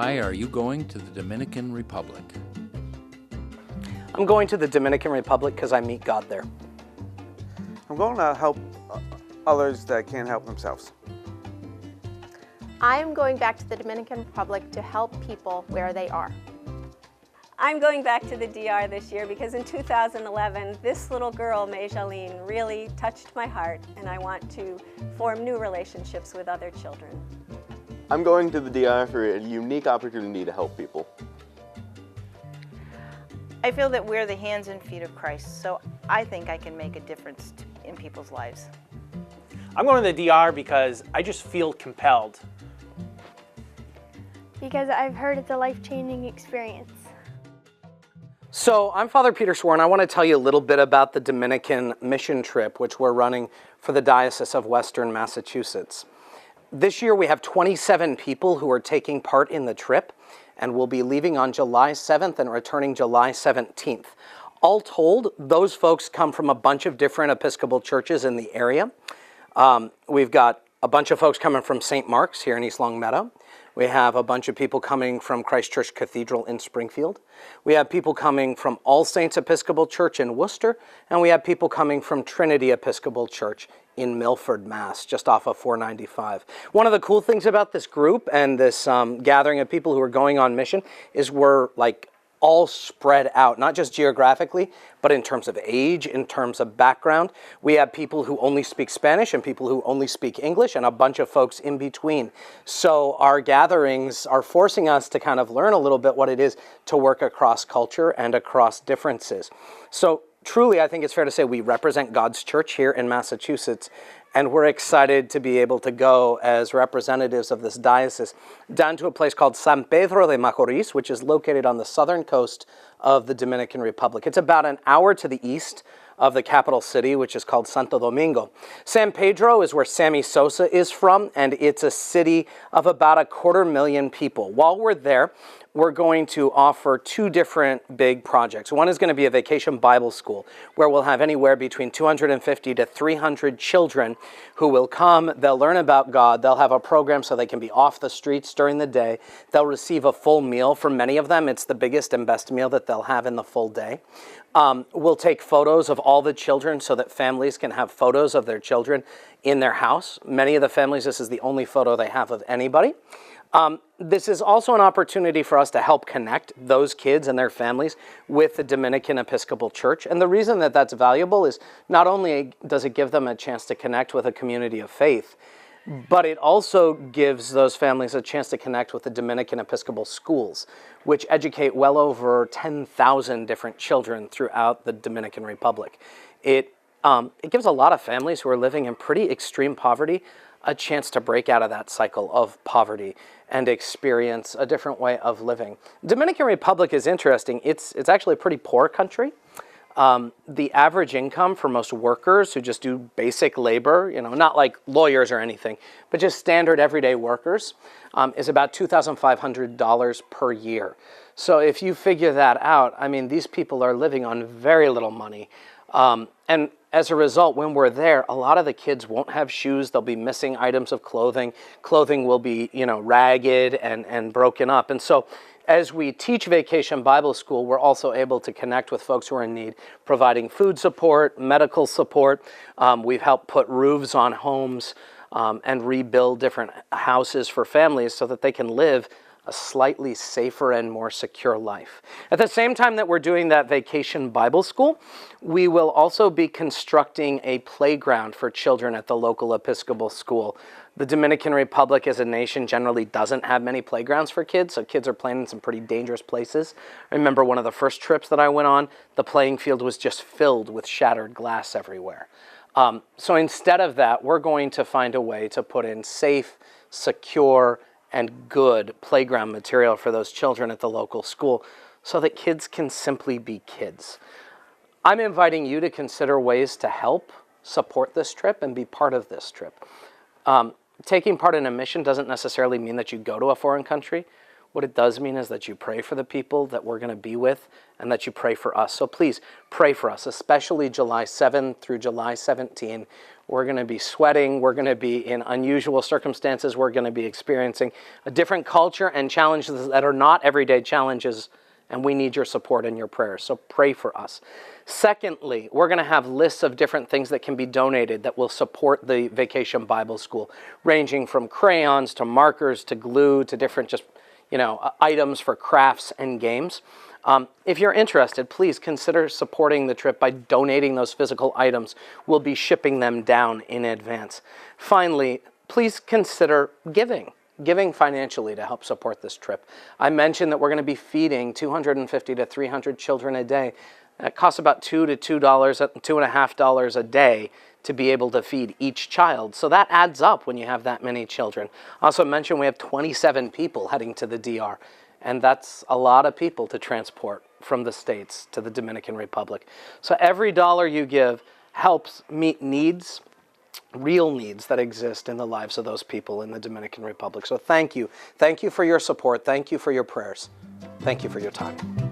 Why are you going to the Dominican Republic? I'm going to the Dominican Republic because I meet God there. I'm going to help others that can't help themselves. I'm going back to the Dominican Republic to help people where they are. I'm going back to the DR this year because in 2011, this little girl, Mejaline, really touched my heart, and I want to form new relationships with other children. I'm going to the DR for a unique opportunity to help people. I feel that we're the hands and feet of Christ, so I think I can make a difference in people's lives. I'm going to the DR because I just feel compelled. Because I've heard it's a life-changing experience. So I'm Father Peter Sworn. I want to tell you a little bit about the Dominican mission trip, which we're running for the Diocese of Western Massachusetts. This year we have 27 people who are taking part in the trip, and we'll be leaving on July 7th and returning July 17th. All told, those folks come from a bunch of different Episcopal churches in the area. We've got a bunch of folks coming from St. Mark's here in East Longmeadow. We have a bunch of people coming from Christ Church Cathedral in Springfield. We have people coming from All Saints Episcopal Church in Worcester, and we have people coming from Trinity Episcopal Church in Milford, Mass, just off of 495. One of the cool things about this group and this gathering of people who are going on mission is we're like all spread out, not just geographically, but in terms of age, in terms of background. We have people who only speak Spanish and people who only speak English and a bunch of folks in between. So our gatherings are forcing us to kind of learn a little bit what it is to work across culture and across differences. So truly, I think it's fair to say we represent God's church here in Massachusetts, and we're excited to be able to go as representatives of this diocese down to a place called San Pedro de Macorís, which is located on the southern coast of the Dominican Republic. It's about an hour to the east of the capital city, which is called Santo Domingo. San Pedro is where Sammy Sosa is from, and it's a city of about 250,000 people. While we're there, we're going to offer two different big projects. One is going to be a vacation Bible school, where we'll have anywhere between 250 to 300 children who will come. They'll learn about God. They'll have a program so they can be off the streets during the day. They'll receive a full meal. For many of them, it's the biggest and best meal that they'll have in the full day. We'll take photos of all the children so that families can have photos of their children in their house. Many of the families, this is the only photo they have of anybody. This is also an opportunity for us to help connect those kids and their families with the Dominican Episcopal Church. And the reason that that's valuable is not only does it give them a chance to connect with a community of faith, but it also gives those families a chance to connect with the Dominican Episcopal schools, which educate well over 10,000 different children throughout the Dominican Republic. It gives a lot of families who are living in pretty extreme poverty a chance to break out of that cycle of poverty and experience a different way of living. Dominican Republic is interesting. It's actually a pretty poor country. The average income for most workers who just do basic labor, not like lawyers or anything, but just standard everyday workers, is about $2,500 per year. So if you figure that out, I mean, these people are living on very little money. And as a result, when we're there, a lot of the kids won't have shoes. They'll be missing items of clothing. Clothing will be, ragged and broken up. And so as we teach Vacation Bible School, we're also able to connect with folks who are in need, providing food support, medical support. We've helped put roofs on homes and rebuild different houses for families so that they can live a slightly safer and more secure life. At the same time that we're doing that Vacation Bible School, we will also be constructing a playground for children at the local Episcopal school. The Dominican Republic as a nation generally doesn't have many playgrounds for kids, so kids are playing in some pretty dangerous places. I remember one of the first trips that I went on, the playing field was just filled with shattered glass everywhere. So instead of that, we're going to find a way to put in safe, secure, and good playground material for those children at the local school so that kids can simply be kids. I'm inviting you to consider ways to help support this trip and be part of this trip. Taking part in a mission doesn't necessarily mean that you go to a foreign country. What it does mean is that you pray for the people that we're going to be with and that you pray for us. So please pray for us, especially July 7 through July 17. We're going to be sweating. We're going to be in unusual circumstances. We're going to be experiencing a different culture and challenges that are not everyday challenges, and we need your support and your prayers. So pray for us. Secondly, we're going to have lists of different things that can be donated that will support the Vacation Bible School, ranging from crayons to markers to glue to different items for crafts and games. If you're interested, please consider supporting the trip by donating those physical items. We'll be shipping them down in advance. Finally, please consider giving financially to help support this trip. I mentioned that we're going to be feeding 250 to 300 children a day. That costs about $2.50 a day to be able to feed each child. So that adds up when you have that many children. Also mentioned we have 27 people heading to the DR, and that's a lot of people to transport from the States to the Dominican Republic. So every dollar you give helps meet needs, real needs that exist in the lives of those people in the Dominican Republic. So thank you. Thank you for your support. Thank you for your prayers. Thank you for your time.